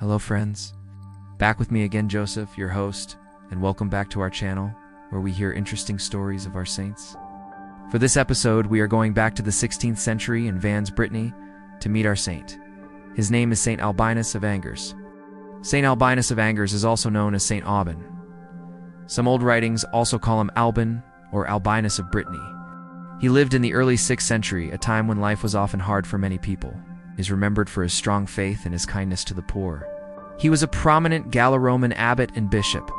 Hello friends, back with me again Joseph, your host, and welcome back to our channel where we hear interesting stories of our saints. For this episode we are going back to the 16th century in Vannes, Brittany to meet our saint. His name is Saint Albinus of Angers. Saint Albinus of Angers is also known as Saint Aubin. Some old writings also call him Albin or Albinus of Brittany. He lived in the early 6th century, a time when life was often hard for many people. He is remembered for his strong faith and his kindness to the poor. He was a prominent Gallo-Roman abbot and bishop,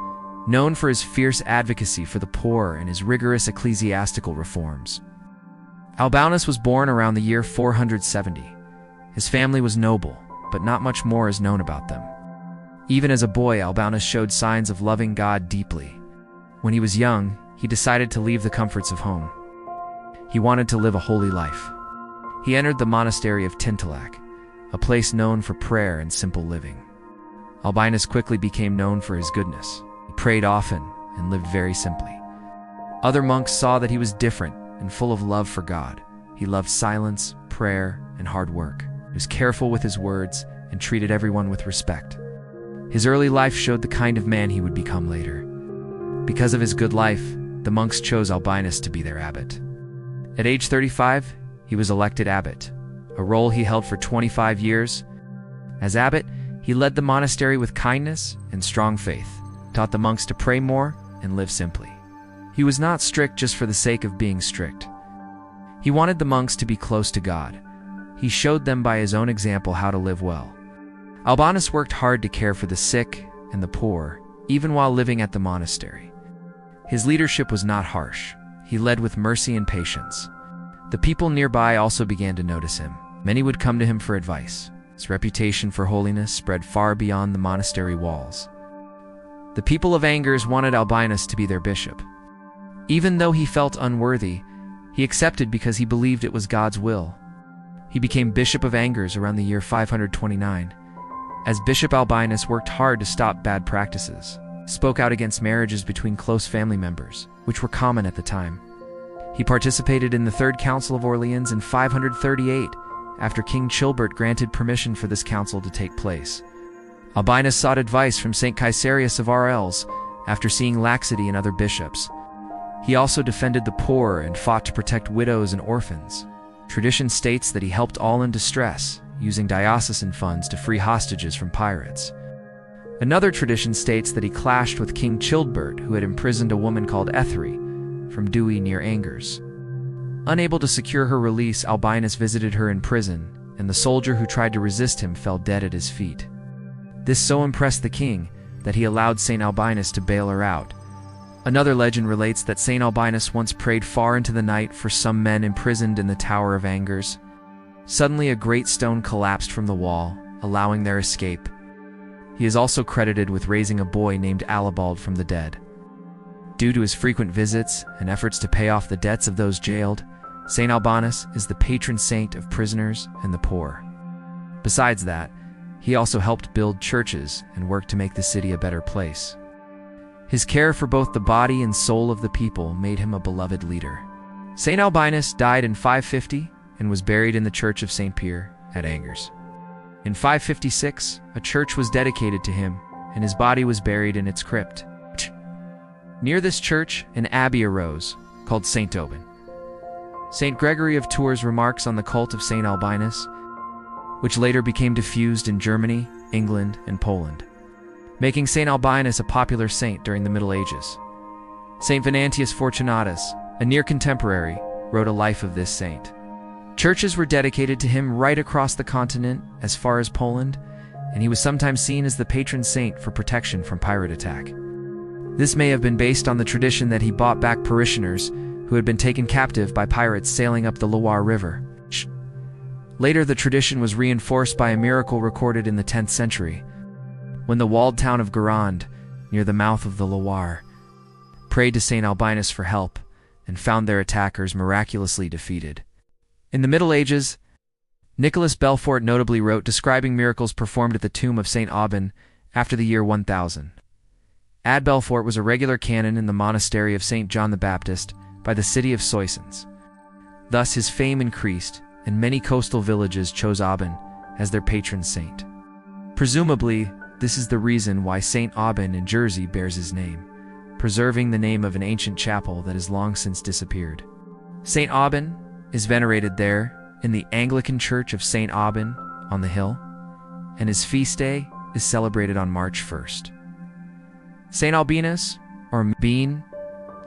known for his fierce advocacy for the poor and his rigorous ecclesiastical reforms. Albinus was born around the year 470. His family was noble, but not much more is known about them. Even as a boy, Albinus showed signs of loving God deeply. When he was young, he decided to leave the comforts of home. He wanted to live a holy life. He entered the monastery of Tintillac, a place known for prayer and simple living. Albinus quickly became known for his goodness. He prayed often and lived very simply. Other monks saw that he was different and full of love for God. He loved silence, prayer, and hard work. He was careful with his words and treated everyone with respect. His early life showed the kind of man he would become later. Because of his good life, the monks chose Albinus to be their abbot. At age 35, he was elected abbot, a role he held for 25 years. As abbot, he led the monastery with kindness and strong faith, taught the monks to pray more and live simply. He was not strict just for the sake of being strict. He wanted the monks to be close to God. He showed them by his own example how to live well. Albinus worked hard to care for the sick and the poor, even while living at the monastery. His leadership was not harsh. He led with mercy and patience. The people nearby also began to notice him. Many would come to him for advice. His reputation for holiness spread far beyond the monastery walls. The people of Angers wanted Albinus to be their bishop. Even though he felt unworthy, he accepted because he believed it was God's will. He became Bishop of Angers around the year 529. As Bishop, Albinus worked hard to stop bad practices, spoke out against marriages between close family members, which were common at the time. He participated in the Third Council of Orleans in 538, after King Chilbert granted permission for this council to take place. Albinus sought advice from Saint Caesarius of Arles after seeing laxity in other bishops. He also defended the poor and fought to protect widows and orphans. Tradition states that he helped all in distress, using diocesan funds to free hostages from pirates. Another tradition states that he clashed with King Chilbert, who had imprisoned a woman called Ethery from Douai near Angers. Unable to secure her release, Albinus visited her in prison, and the soldier who tried to resist him fell dead at his feet. This so impressed the king that he allowed Saint Albinus to bail her out. Another legend relates that Saint Albinus once prayed far into the night for some men imprisoned in the Tower of Angers. Suddenly a great stone collapsed from the wall, allowing their escape. He is also credited with raising a boy named Alibald from the dead. Due to his frequent visits and efforts to pay off the debts of those jailed, Saint Albinus is the patron saint of prisoners and the poor. Besides that, he also helped build churches and worked to make the city a better place. His care for both the body and soul of the people made him a beloved leader. Saint Albinus died in 550 and was buried in the Church of St. Pierre at Angers. In 556, a church was dedicated to him, and his body was buried in its crypt. Near this church, an abbey arose, called Saint Aubin. Saint Gregory of Tours remarks on the cult of Saint Albinus, which later became diffused in Germany, England, and Poland, making Saint Albinus a popular saint during the Middle Ages. Saint Venantius Fortunatus, a near contemporary, wrote a life of this saint. Churches were dedicated to him right across the continent, as far as Poland, and he was sometimes seen as the patron saint for protection from pirate attack. This may have been based on the tradition that he bought back parishioners who had been taken captive by pirates sailing up the Loire River. Later, the tradition was reinforced by a miracle recorded in the 10th century, when the walled town of Guérande, near the mouth of the Loire, prayed to Saint Albinus for help and found their attackers miraculously defeated. In the Middle Ages, Nicolas Belfort notably wrote describing miracles performed at the tomb of Saint Aubin after the year 1000. Abbot Belfort was a regular canon in the monastery of Saint John the Baptist by the city of Soissons. Thus his fame increased, and many coastal villages chose Aubin as their patron saint. Presumably, this is the reason why Saint Albin in Jersey bears his name, preserving the name of an ancient chapel that has long since disappeared. Saint Albin is venerated there in the Anglican Church of Saint Albin on the hill, and his feast day is celebrated on March 1st. Saint Albinus, or Bean,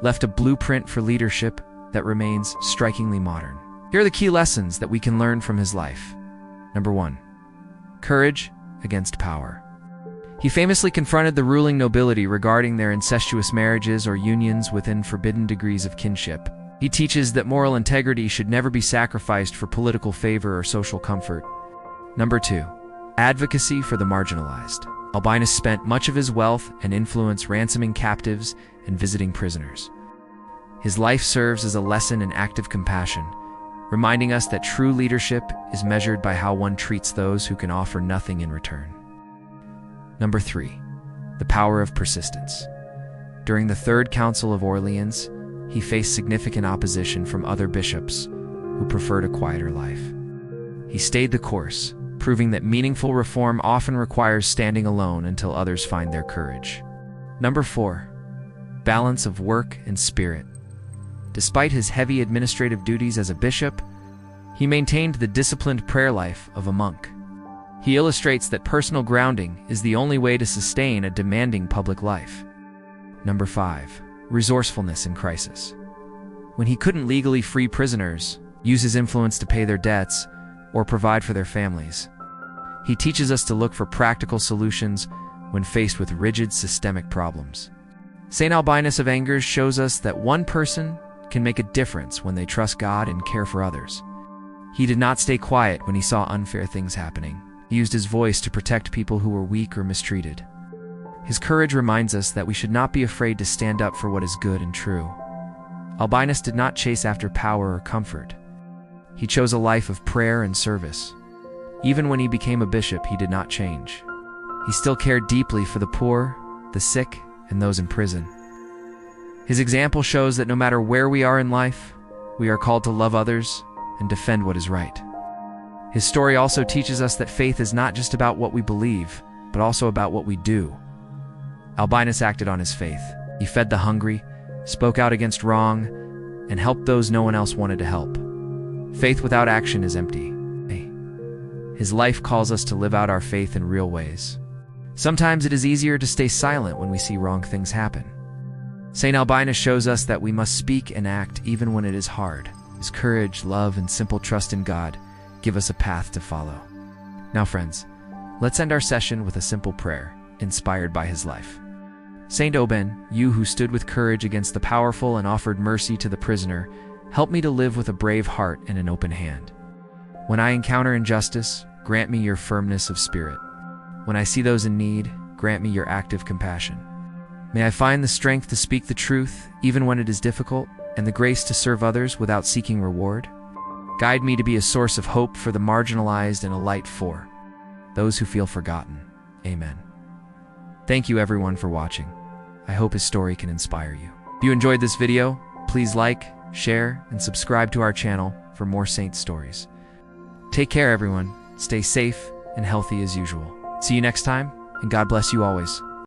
left a blueprint for leadership that remains strikingly modern. Here are the key lessons that we can learn from his life. Number 1. Courage against power. He famously confronted the ruling nobility regarding their incestuous marriages or unions within forbidden degrees of kinship. He teaches that moral integrity should never be sacrificed for political favor or social comfort. Number 2. Advocacy for the marginalized. Albinus spent much of his wealth and influence ransoming captives and visiting prisoners. His life serves as a lesson in active compassion, reminding us that true leadership is measured by how one treats those who can offer nothing in return. Number 3. The power of persistence. During the Third Council of Orleans, he faced significant opposition from other bishops who preferred a quieter life. He stayed the course, proving that meaningful reform often requires standing alone until others find their courage. Number 4. Balance of work and spirit. Despite his heavy administrative duties as a bishop, he maintained the disciplined prayer life of a monk. He illustrates that personal grounding is the only way to sustain a demanding public life. Number 5. Resourcefulness in crisis. When he couldn't legally free prisoners, use his influence to pay their debts, or provide for their families, he teaches us to look for practical solutions when faced with rigid systemic problems. Saint Albinus of Angers shows us that one person can make a difference when they trust God and care for others. He did not stay quiet when he saw unfair things happening. He used his voice to protect people who were weak or mistreated. His courage reminds us that we should not be afraid to stand up for what is good and true. Albinus did not chase after power or comfort. He chose a life of prayer and service. Even when he became a bishop, he did not change. He still cared deeply for the poor, the sick, and those in prison. His example shows that no matter where we are in life, we are called to love others and defend what is right. His story also teaches us that faith is not just about what we believe, but also about what we do. Albinus acted on his faith. He fed the hungry, spoke out against wrong, and helped those no one else wanted to help. Faith without action is empty. His life calls us to live out our faith in real ways. Sometimes it is easier to stay silent when we see wrong things happen. Saint Albinus shows us that we must speak and act even when it is hard. His courage, love, and simple trust in God give us a path to follow. Now, friends, let's end our session with a simple prayer inspired by his life. Saint Albin, you who stood with courage against the powerful and offered mercy to the prisoner, help me to live with a brave heart and an open hand. When I encounter injustice, grant me your firmness of spirit. When I see those in need, grant me your active compassion. May I find the strength to speak the truth, even when it is difficult, and the grace to serve others without seeking reward. Guide me to be a source of hope for the marginalized and a light for those who feel forgotten. Amen. Thank you everyone for watching. I hope his story can inspire you. If you enjoyed this video, please like, share, and subscribe to our channel for more saint stories. Take care everyone, stay safe and healthy as usual. See you next time, and God bless you always.